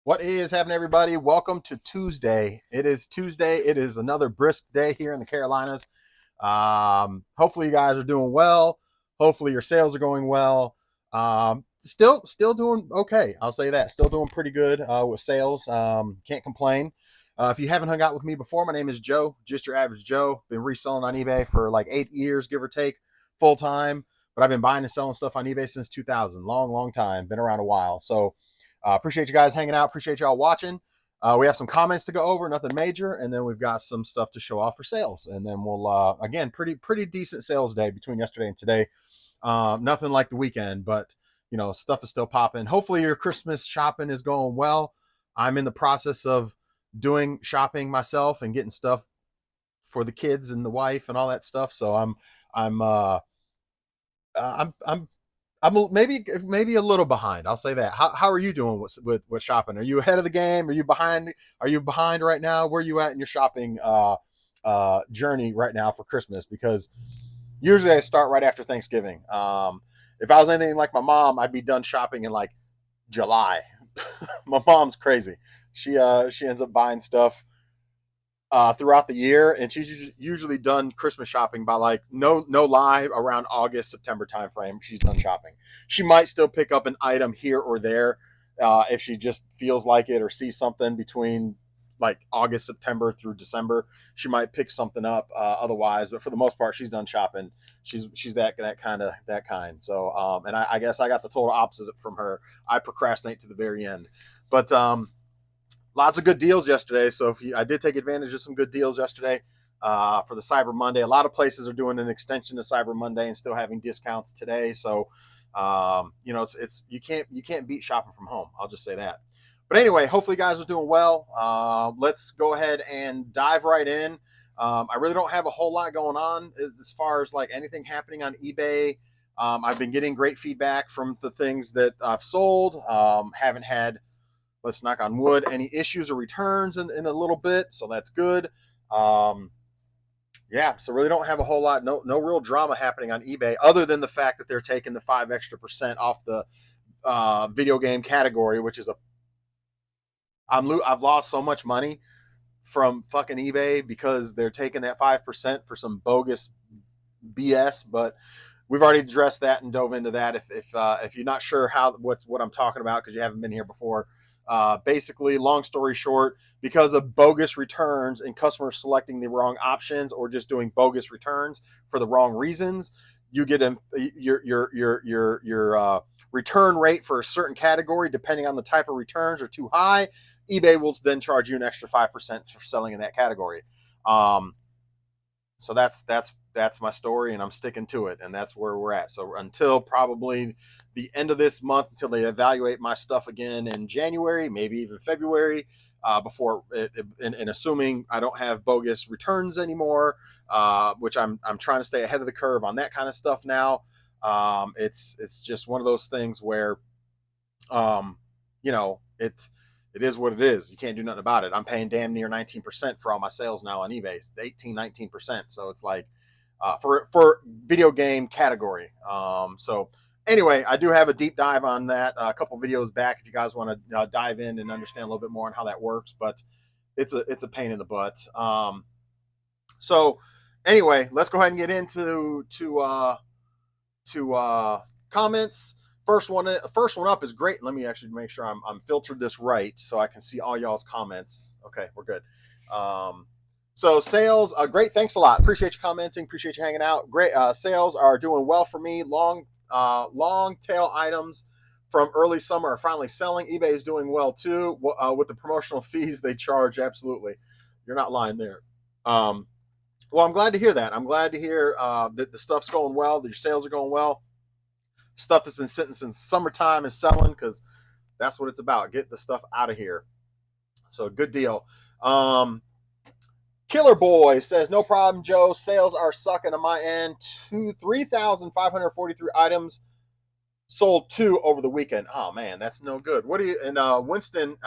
What is happening, everybody? Welcome to Tuesday. It is Tuesday. It is another brisk day here in the Carolinas. Hopefully, you guys are doing well. Hopefully, your sales are going well. Still doing okay. I'll say that. Still doing pretty good with sales. Can't complain. If you haven't hung out with me before, my name is Joe, just your average Joe. Been reselling on eBay for like 8 years, give or take, full time. But I've been buying and selling stuff on eBay since 2000. Long time. Been around a while. So appreciate you guys hanging out. Appreciate y'all watching. We have some comments to go over, nothing major, and then we've got some stuff to show off for sales. And then we'll again pretty decent sales day between yesterday and today. Nothing like the weekend, but stuff is still popping. Hopefully your Christmas shopping is going well. I'm in the process of doing shopping myself and getting stuff for the kids and the wife and all that stuff. So I'm I'm maybe a little behind. I'll say that. How are you doing with shopping? Are you ahead of the game? Are you behind? Are you behind right now? Where are you at in your shopping journey right now for Christmas? Because usually I start right after Thanksgiving. If I was anything like my mom, I'd be done shopping in like July. My mom's crazy. She ends up buying stuff throughout the year, and she's usually done Christmas shopping by like no lie around August September timeframe. She's done shopping. She might still pick up an item here or there if she just feels like it or sees something between like August September through December. She might pick something up otherwise, but for the most part, she's done shopping. She's that kind. So and I guess I got the total opposite from her. I procrastinate to the very end, but lots of good deals yesterday. So I did take advantage of some good deals yesterday for the Cyber Monday. A lot of places are doing an extension to Cyber Monday and still having discounts today. So it's you can't beat shopping from home. I'll just say that. But anyway, hopefully you guys are doing well. Let's go ahead and dive right in. I really don't have a whole lot going on as far as like anything happening on eBay. I've been getting great feedback from the things that I've sold. Haven't had, let's knock on wood, any issues or returns in a little bit, so that's good. um, yeah, so really don't have a whole lot, no real drama happening on eBay other than the fact that they're taking the 5 extra% off the video game category, which is I've lost so much money from fucking eBay because they're taking that 5% for some bogus BS. But we've already addressed that and dove into that. If you're not sure what I'm talking about because you haven't been here before, basically, long story short, because of bogus returns and customers selecting the wrong options or just doing bogus returns for the wrong reasons, you get your return rate for a certain category, depending on the type of returns, are too high. eBay will then charge you an extra 5% for selling in that category. So that's my story, and I'm sticking to it, and that's where we're at. So until probably the end of this month, until they evaluate my stuff again in January, maybe even February, before and assuming I don't have bogus returns anymore, which I'm trying to stay ahead of the curve on that kind of stuff now. It's just one of those things where um, it is what it is. You can't do nothing about it. I'm paying damn near 19% for all my sales now on eBay. 19%. So it's like for video game category. So anyway, I do have a deep dive on that a couple videos back if you guys want to dive in and understand a little bit more on how that works. But it's a pain in the butt. So anyway, let's go ahead and get into comments. First one up is great. Let me actually make sure I'm filtered this right so I can see all y'all's comments. Okay, we're good. So sales, great. Thanks a lot. Appreciate you commenting. Appreciate you hanging out. Great. Sales are doing well for me. Long tail items from early summer are finally selling. eBay is doing well too with the promotional fees they charge. Absolutely, you're not lying there. Well, I'm glad to hear that. I'm glad to hear that the stuff's going well, that your sales are going well. Stuff that's been sitting since summertime is selling because that's what it's about. Get the stuff out of here. So good deal. Killer Boy says, no problem, Joe. Sales are sucking on my end. 3,543 items sold 2 over the weekend. Oh man, that's no good. What do you? And Winston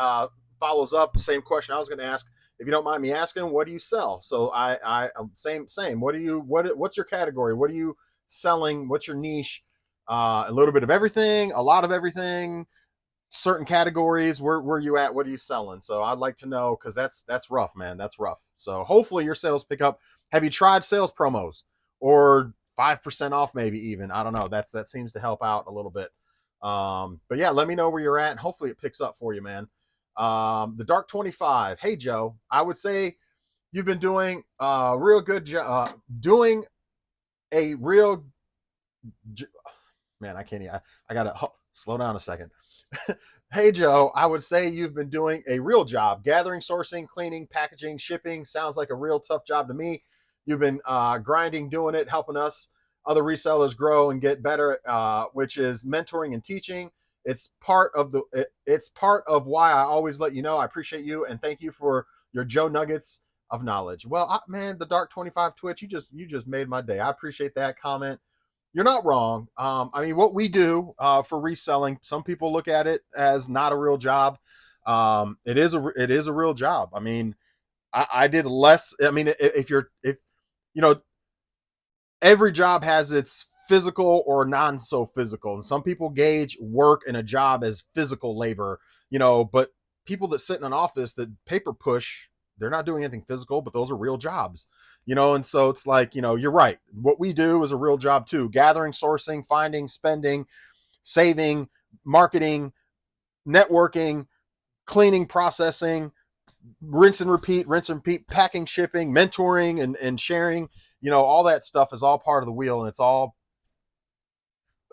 follows up, same question I was going to ask. If you don't mind me asking, what do you sell? So I same. What's your category? What are you selling? What's your niche? A little bit of everything, a lot of everything, certain categories, where you at? What are you selling? So I'd like to know, because that's rough, man. That's rough. So hopefully your sales pick up. Have you tried sales promos or 5% off, maybe even? I don't know. That seems to help out a little bit. But yeah, let me know where you're at, and hopefully it picks up for you, man. The Dark 25. Hey Joe, I would say you've been doing real good job, doing a real man. I can't. I gotta slow down a second. Hey Joe, I would say you've been doing a real job gathering, sourcing, cleaning, packaging, shipping. Sounds like a real tough job to me. You've been grinding, doing it, helping us other resellers grow and get better, which is mentoring and teaching. It's part of why I always let you know I appreciate you and thank you for your Joe Nuggets of knowledge. Well, man, the Dark 25 Twitch, you just made my day. I appreciate that comment. You're not wrong. I mean, what we do for reselling, some people look at it as not a real job. It is a real job. I mean, I did less. I mean, if you know, every job has its physical or non so physical, and some people gauge work in a job as physical labor. But people that sit in an office that paper push, they're not doing anything physical, but those are real jobs. And so it's like, you're right. What we do is a real job too: gathering, sourcing, finding, spending, saving, marketing, networking, cleaning, processing, rinse and repeat, packing, shipping, mentoring, and sharing. All that stuff is all part of the wheel, and it's all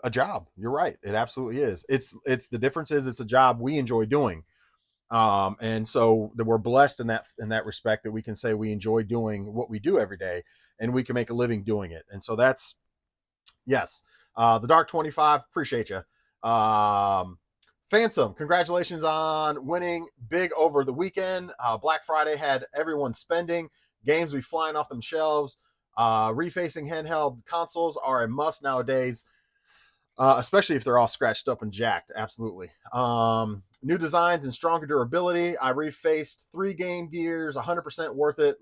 a job. You're right. It absolutely is. It's the difference is it's a job we enjoy doing. And so that we're blessed in that respect, that we can say we enjoy doing what we do every day, and we can make a living doing it. And so that's, yes. The Dark 25, appreciate you. Phantom, congratulations on winning big over the weekend. Black Friday had everyone spending. Games be flying off them shelves. Refacing handheld consoles are a must nowadays, especially if they're all scratched up and jacked. Absolutely. New designs and stronger durability. I refaced 3 Game Gears, 100% worth it.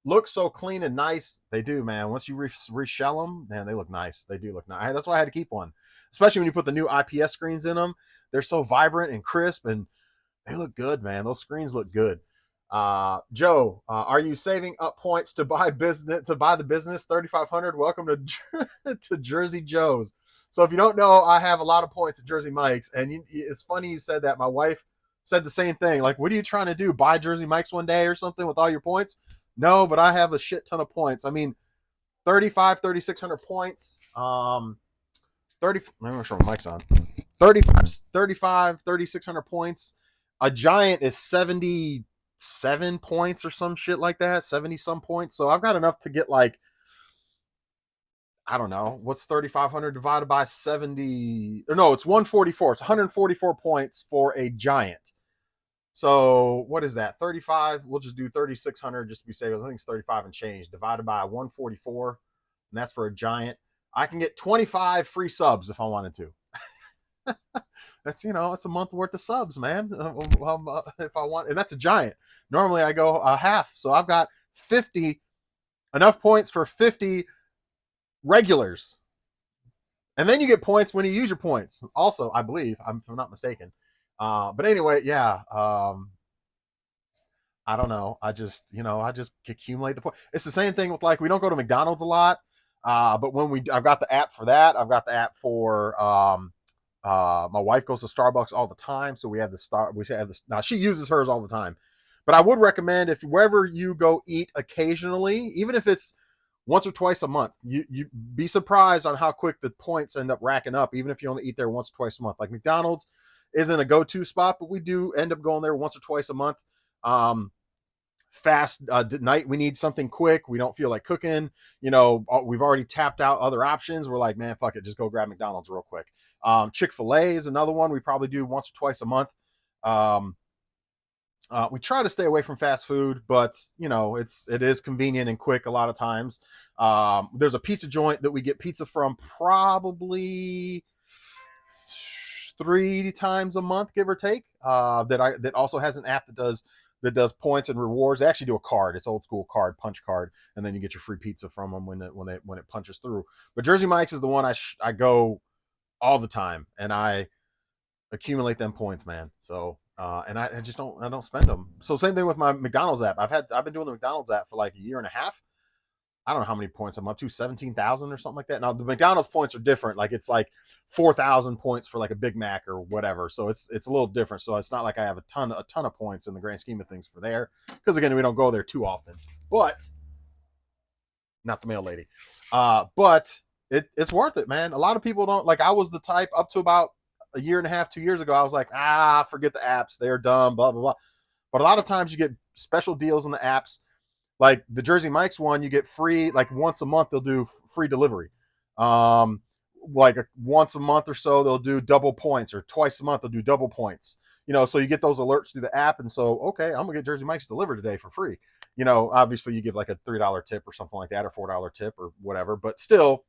Look so clean and nice. They do, man. Once you reshell them, man, they look nice. They do look nice. That's why I had to keep one, especially when you put the new IPS screens in them. They're so vibrant and crisp, and they look good, man. Those screens look good. Joe, are you saving up points to buy the business 3,500? Welcome to to Jersey Joe's. So if you don't know, I have a lot of points at Jersey Mike's, and it's funny you said that. My wife said the same thing. Like, what are you trying to do? Buy Jersey Mike's one day or something with all your points? No, but I have a shit ton of points. I mean, 3,600 points. 30. Let me make sure my mic's on. 3,600 points. A giant is 77 points or some shit like that, 70 some points. So I've got enough to get, like, I don't know, what's 3,500 divided by 70? Or no, it's 144. It's 144 points for a giant. So what is that? 35. We'll just do 3,600 just to be safe. I think it's 35 and change divided by 144, and that's for a giant. I can get 25 free subs if I wanted to. That's, it's a month worth of subs, man. If I want, and that's a giant. Normally I go a half, so I've got 50, enough points for 50 regulars, and then you get points when you use your points. Also, I believe, if I'm not mistaken. But anyway, yeah. I don't know. I just accumulate the points. It's the same thing with, like, we don't go to McDonald's a lot, but when I've got the app for that. I've got the app for my wife goes to Starbucks all the time, so we have this. Now she uses hers all the time, but I would recommend, if wherever you go eat occasionally, even if it's once or twice a month, you be surprised on how quick the points end up racking up, even if you only eat there once or twice a month. Like, McDonald's isn't a go-to spot, but we do end up going there once or twice a month. Fast night, we need something quick, we don't feel like cooking, we've already tapped out other options, we're like, man, fuck it, just go grab McDonald's real quick. Chick-fil-A is another one we probably do once or twice a month. We try to stay away from fast food, but it is convenient and quick a lot of times. There's a pizza joint that we get pizza from probably 3 times a month, give or take. That also has an app that does points and rewards. They actually do a card. It's old school card, punch card, and then you get your free pizza from them when it punches through. But Jersey Mike's is the one I go all the time, and I accumulate them points, man. So and I just don't spend them. So same thing with my McDonald's app. I've been doing the McDonald's app for like a year and a half. I don't know how many points I'm up to, 17,000 or something like that. Now the McDonald's points are different. Like it's like 4,000 points for like a Big Mac or whatever. So it's a little different. So it's not like I have a ton of points in the grand scheme of things for there. Because again, we don't go there too often. But not the mail lady. But it's worth it, man. A lot of people don't like. I was the type up to about a year and a half, 2 years ago. I was like, forget the apps. They're dumb, blah blah blah. But a lot of times you get special deals in the apps. Like the Jersey Mike's one, you get free, like once a month they'll do free delivery. Like once a month or so they'll do double points, or twice a month they'll do double points. So you get those alerts through the app, and so okay, I'm gonna get Jersey Mike's delivered today for free. Obviously you give like a $3 tip or something like that, or $4 tip or whatever, but still,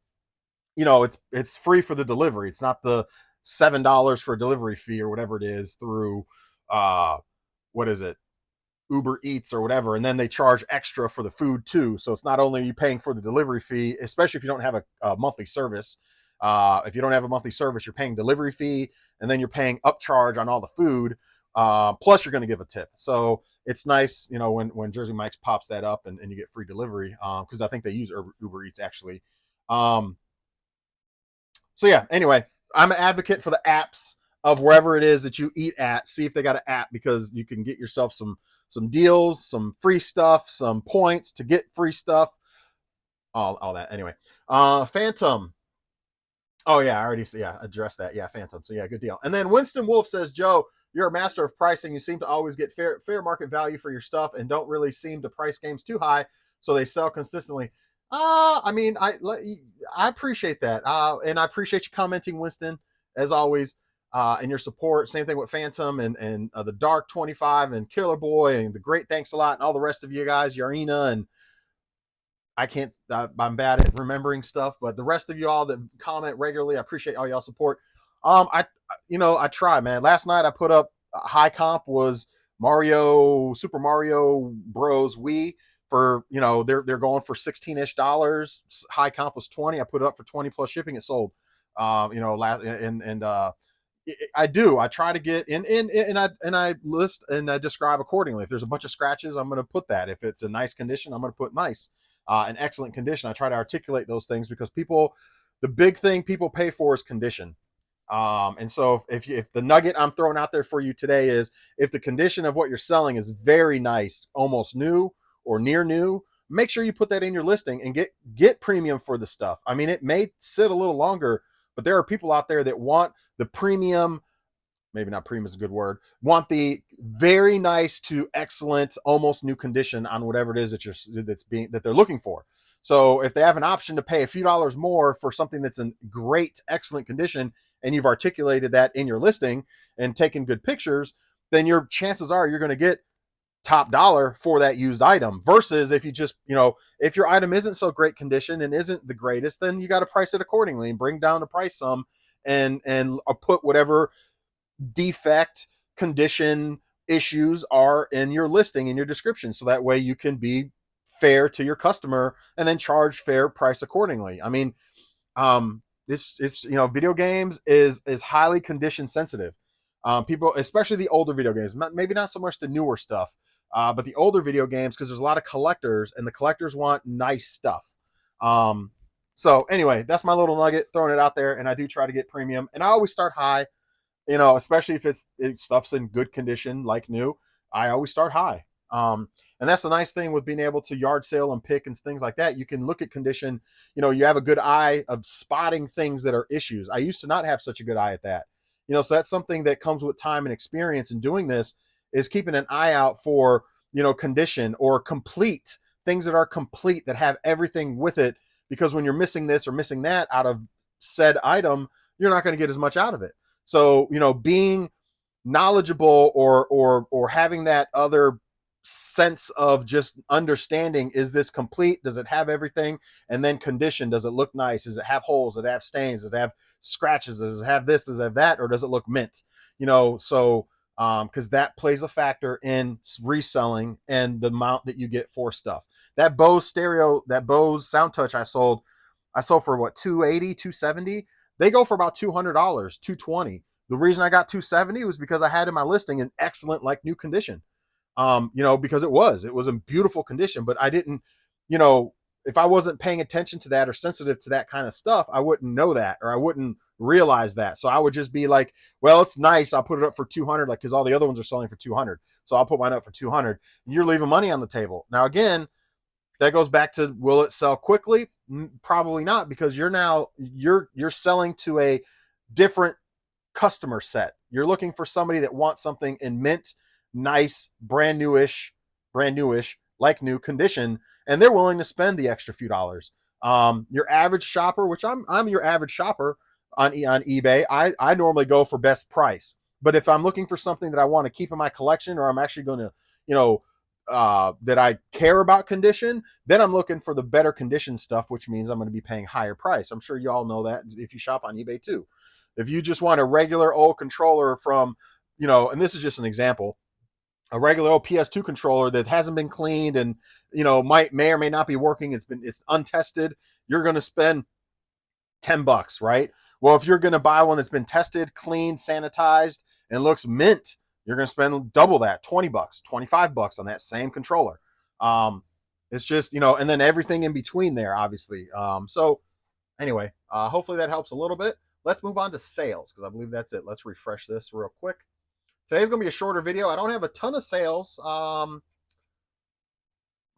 it's free for the delivery. It's not the $7 for a delivery fee or whatever it is through what is it, Uber Eats or whatever, and then they charge extra for the food too. So it's not only you paying for the delivery fee, especially if you don't have a monthly service. If you don't have a monthly service, you're paying delivery fee, and then you're paying upcharge on all the food. Plus, you're going to give a tip. So it's nice, when Jersey Mike's pops that up and you get free delivery, because I think they use Uber Eats actually. So yeah, anyway, I'm an advocate for the apps of wherever it is that you eat at. See if they got an app, because you can get yourself some deals, some free stuff, some points to get free stuff, all that. Anyway, Phantom. Oh yeah, I already addressed that. Yeah, Phantom. So yeah, good deal. And then Winston Wolf says, Joe, you're a master of pricing. You seem to always get fair market value for your stuff, and don't really seem to price games too high, so they sell consistently. I mean, I appreciate that, and I appreciate you commenting, Winston, as always, and your support. Same thing with Phantom and the Dark 25 and Killer Boy and the Great Thanks a Lot and all the rest of you guys, Yarina, and I can't. I'm bad at remembering stuff, but the rest of you all that comment regularly, I appreciate all y'all support. I try, man. Last night I put up high comp was Super Mario Bros. Wii for they're going for $16-ish. High comp was 20. I put it up for 20 plus shipping. It sold. I try to get in and I list and I describe accordingly. If there's a bunch of scratches, I'm going to put that. If it's a nice condition, I'm going to put nice. An excellent condition. I try to articulate those things, because the big thing people pay for is condition. And so if the nugget I'm throwing out there for you today is, if the condition of what you're selling is very nice, almost new or near new, make sure you put that in your listing and get premium for the stuff. I mean, it may sit a little longer, but there are people out there that want the premium, maybe not premium is a good word, want the very nice to excellent, almost new condition on whatever it is that they're looking for. So if they have an option to pay a few dollars more for something that's in great, excellent condition, and you've articulated that in your listing and taken good pictures, then your chances are you're going to get top dollar for that used item. Versus if you just, if your item isn't so great condition and isn't the greatest, then you got to price it accordingly and bring down the price some, and put whatever defect, condition, issues are in your listing, in your description, so that way you can be fair to your customer and then charge fair price accordingly. I mean, it's video games is highly condition sensitive. People, especially the older video games, maybe not so much the newer stuff, but the older video games, because there's a lot of collectors, and the collectors want nice stuff. So anyway, that's my little nugget, throwing it out there. And I do try to get premium, and I always start high. Especially if stuff's in good condition, like new, I always start high. And that's the nice thing with being able to yard sale and pick and things like that. You can look at condition, you have a good eye of spotting things that are issues. I used to not have such a good eye at that. So that's something that comes with time and experience in doing this, is keeping an eye out for, condition or complete things that are complete, that have everything with it. Because when you're missing this or missing that out of said item, you're not going to get as much out of it. So, being knowledgeable or having that other sense of just understanding, is this complete? Does it have everything? And then condition, does it look nice? Does it have holes? Does it have stains? Does it have scratches? Does it have this? Does it have that? Or does it look mint? So because that plays a factor in reselling and the amount that you get for stuff. That Bose Sound Touch I sold for what, $280, $270? They go for about $200, $220. The reason I got 270 was because I had in my listing an excellent, like, new condition. Because it was in beautiful condition, but I didn't, if I wasn't paying attention to that or sensitive to that kind of stuff, I wouldn't know that, or I wouldn't realize that. So I would just be like, well, it's nice, I'll put it up for 200, like, because all the other ones are selling for 200, so I'll put mine up for 200. You're leaving money on the table. Now, again, that goes back to, will it sell quickly? Probably not, because you're selling to a different customer set. You're looking for somebody that wants something in mint, nice, brand newish, like new condition, and they're willing to spend the extra few dollars. Your average shopper, which I'm your average shopper on eBay, I normally go for best price. But if I'm looking for something that I want to keep in my collection, or I'm actually going to, that I care about condition, then I'm looking for the better condition stuff, which means I'm going to be paying higher price. I'm sure you all know that if you shop on eBay too. If you just want a regular old controller from, and this is just an example, a regular old PS2 controller that hasn't been cleaned and, may or may not be working, it's untested, you're going to spend $10, right? Well, if you're going to buy one that's been tested, cleaned, sanitized, and looks mint, you're going to spend double that, $20, $25 on that same controller. It's just, and then everything in between there, obviously. So anyway, hopefully that helps a little bit. Let's move on to sales, because I believe that's it. Let's refresh this real quick. Today's going to be a shorter video. I don't have a ton of sales. Let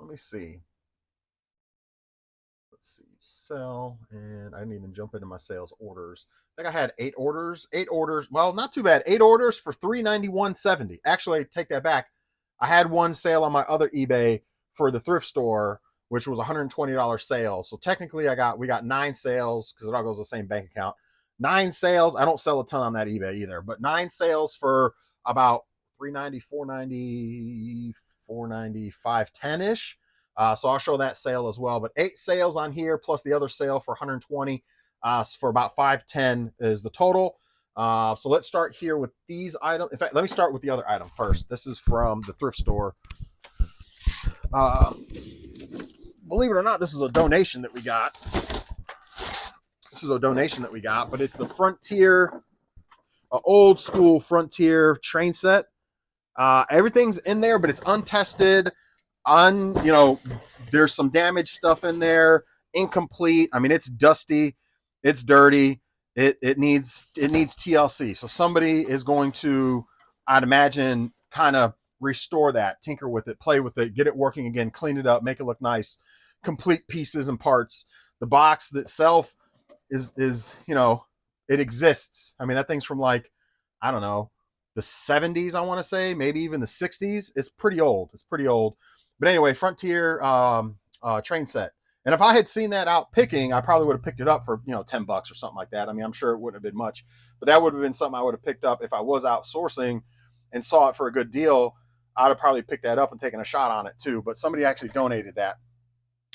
me see. Let's see. Sell, and I didn't even jump into my sales orders. I think I had 8 orders. 8 orders. Well, not too bad. 8 orders for $391.70. Actually, I take that back. I had one sale on my other eBay for the thrift store, which was a $120 sale. So technically, we got 9 sales, because it all goes to the same bank account. 9 sales. I don't sell a ton on that eBay either, but 9 sales for about $390, $490, $490, $510-ish. So I'll show that sale as well. But 8 sales on here, plus the other sale for $120, for about $510 is the total. So let's start here with these items. In fact, let me start with the other item first. This is from the thrift store. Believe it or not, this is a donation that we got. But it's the Frontier, old school Frontier train set. Everything's in there, but it's untested. There's some damaged stuff in there, incomplete. I mean, it's dusty, it's dirty. It needs TLC. So somebody is going to, I'd imagine, kind of restore that, tinker with it, play with it, get it working again, clean it up, make it look nice, complete pieces and parts. The box itself is it exists. I mean, that thing's from, like, I don't know, the 70s, I want to say, maybe even the 60s. It's pretty old. But anyway, Frontier train set. And if I had seen that out picking, I probably would have picked it up for, $10 or something like that. I mean, I'm sure it wouldn't have been much, but that would have been something I would have picked up if I was outsourcing and saw it for a good deal. I'd have probably picked that up and taken a shot on it too. But somebody actually donated that.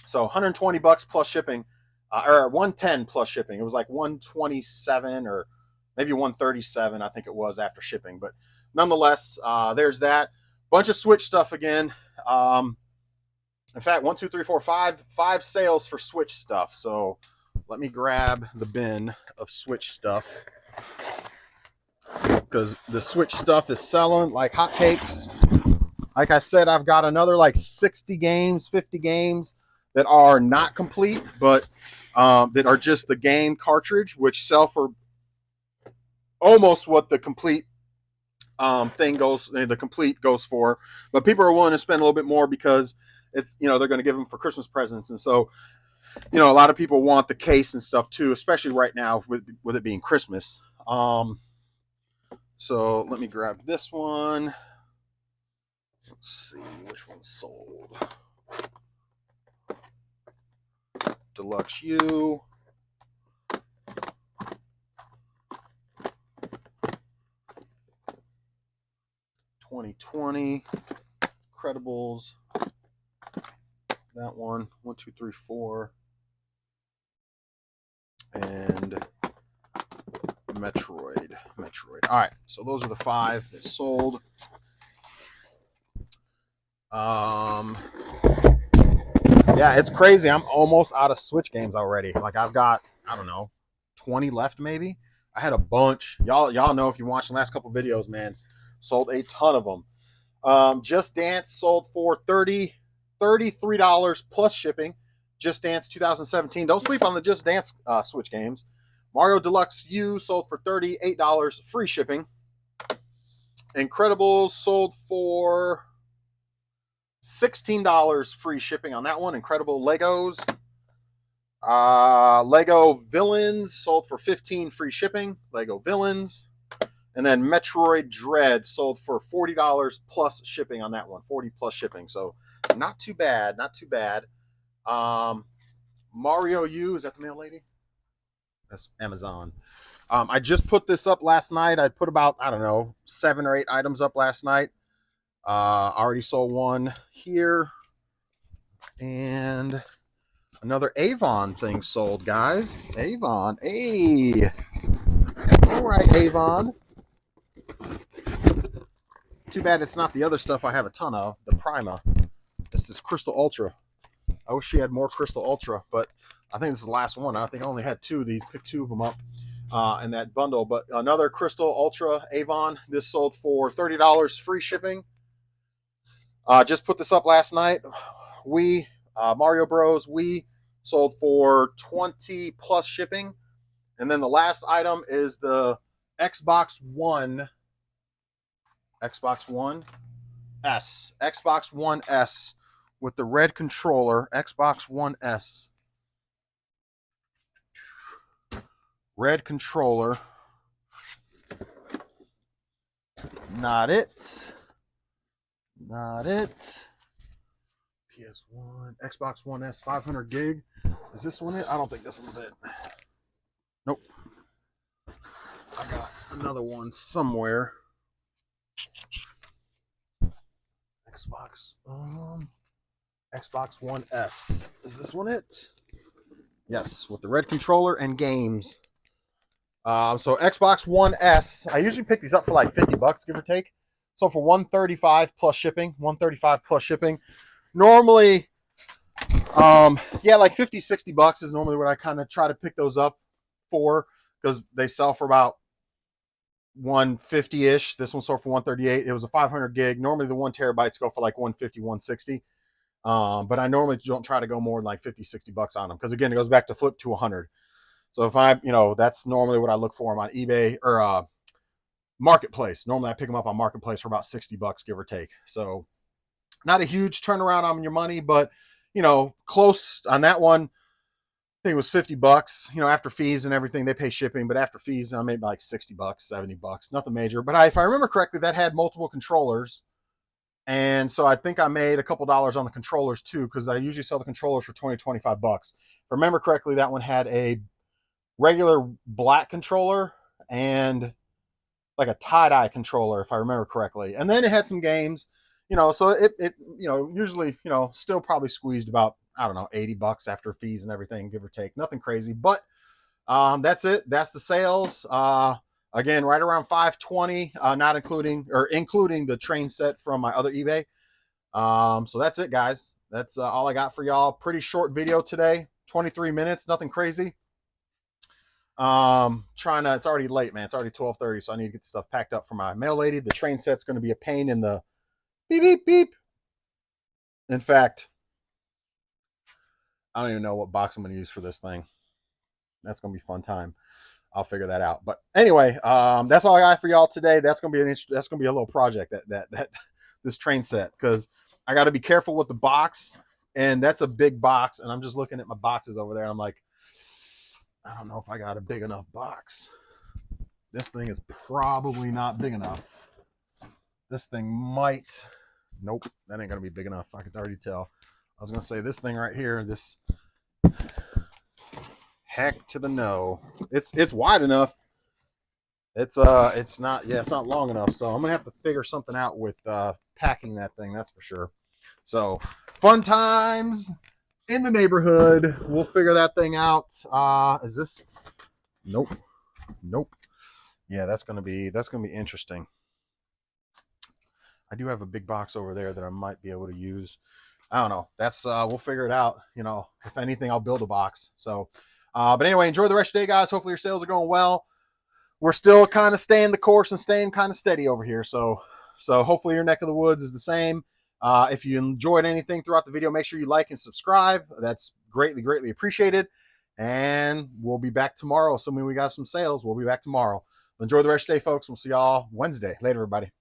So $120 plus shipping, or $110 plus shipping. It was like $127 or maybe $137, I think it was, after shipping. But nonetheless, there's that. Bunch of Switch stuff again. In fact, 1, 2, 3, 4, 5 sales for Switch stuff. So let me grab the bin of Switch stuff, because the Switch stuff is selling like hotcakes. Like I said, I've got another like 60 games, 50 games that are not complete, but that are just the game cartridge, which sell for almost what the complete the complete goes for. But people are willing to spend a little bit more, because it's, they're going to give them for Christmas presents. And so, a lot of people want the case and stuff too, especially right now with it being Christmas. So let me grab this one. Let's see which one's sold. Deluxe U. $2020. Credibles. That one. 1, 2, 3, 4. And Metroid. All right, so those are the 5 that sold. Yeah, it's crazy. I'm almost out of Switch games already. Like, I've got, I don't know, 20 left maybe. I had a bunch. Y'all know if you watched the last couple videos, man. Sold a ton of them. Just Dance sold for $33 plus shipping. Just Dance 2017. Don't sleep on the Just Dance Switch games. Mario Deluxe U sold for $38 free shipping. Incredibles sold for $16 free shipping on that one. Incredible Legos. Lego Villains sold for $15 free shipping. Lego Villains. And then Metroid Dread sold for $40 plus shipping on that one. 40 plus shipping. So not too bad. Not too bad. Mario U, is that the mail lady? That's Amazon. I just put this up last night. I put about, I don't know, 7 or 8 items up last night. I already sold one here. And another Avon thing sold, guys. Avon. Hey. All right, Avon. Too bad it's not the other stuff I have a ton of. The Prima. This is Crystal Ultra. I wish she had more Crystal Ultra, but I think this is the last one. I think I only had 2 of these. Picked 2 of them up in that bundle. But another Crystal Ultra Avon. This sold for $30 free shipping. Just put this up last night. Mario Bros. We sold for $20 plus shipping. And then the last item is the Xbox One S. Xbox One S with the red controller. Xbox One S. Red controller. Not it. Not it. PS1. Xbox One S 500 gig. Is this one it? I don't think this one's it. Nope. I got another one somewhere. Xbox One S. Is this one it? Yes, with the red controller and games. So Xbox One S. I usually pick these up for like $50, give or take. So for $135 plus shipping. $135 plus shipping. Normally, like $50-$60 is normally what I kind of try to pick those up for, because they sell for about $150-ish. This one sold for $138. It was a 500 gig. Normally the 1 terabytes go for like $150, $160. But I normally don't try to go more than like $50-$60 on them, because again, it goes back to flip to 100. So if that's normally what I look for them on eBay or Marketplace. Normally I pick them up on Marketplace for about $60, give or take. So not a huge turnaround on your money, but close on that one. I think it was $50, after fees and everything. They pay shipping, but after fees, I made like $60, $70, nothing major. But if I remember correctly, that had multiple controllers. And so I think I made a couple dollars on the controllers too, because I usually sell the controllers for $20-$25. If I remember correctly, that one had a regular black controller and like a tie-dye controller, if I remember correctly. And then it had some games, so it usually, still probably squeezed about, I don't know, $80 after fees and everything, give or take. Nothing crazy, but that's it. That's the sales. Again, right around $520, not including the train set from my other eBay. So that's it, guys. That's all I got for y'all. Pretty short video today, 23 minutes, nothing crazy. It's already late, man. It's already 12:30, so I need to get the stuff packed up for my mail lady. The train set's going to be a pain in the beep, beep, beep. In fact, I don't even know what box I'm going to use for this thing. That's going to be a fun time. I'll figure that out. But anyway, that's all I got for y'all today. That's going to be a little project that this train set, because I got to be careful with the box, and that's a big box. And I'm just looking at my boxes over there. And I'm like, I don't know if I got a big enough box. This thing is probably not big enough. This thing might. Nope, that ain't gonna be big enough. I could already tell. I was gonna say this thing right here. This. Heck to the no. It's wide enough. It's not long enough. So I'm gonna have to figure something out with packing that thing. That's for sure. So fun times in the neighborhood. We'll figure that thing out. Is this? Nope. Yeah, that's gonna be interesting. I do have a big box over there that I might be able to use. I don't know. That's we'll figure it out. If anything, I'll build a box. So, but anyway, enjoy the rest of the day, guys. Hopefully your sales are going well. we're still kind of staying the course and staying kind of steady over here. So hopefully your neck of the woods is the same. If you enjoyed anything throughout the video, make sure you like and subscribe. That's greatly, greatly appreciated. And we'll be back tomorrow. Assuming we got some sales, we'll be back tomorrow. Enjoy the rest of the day, folks. We'll see y'all Wednesday. Later, everybody.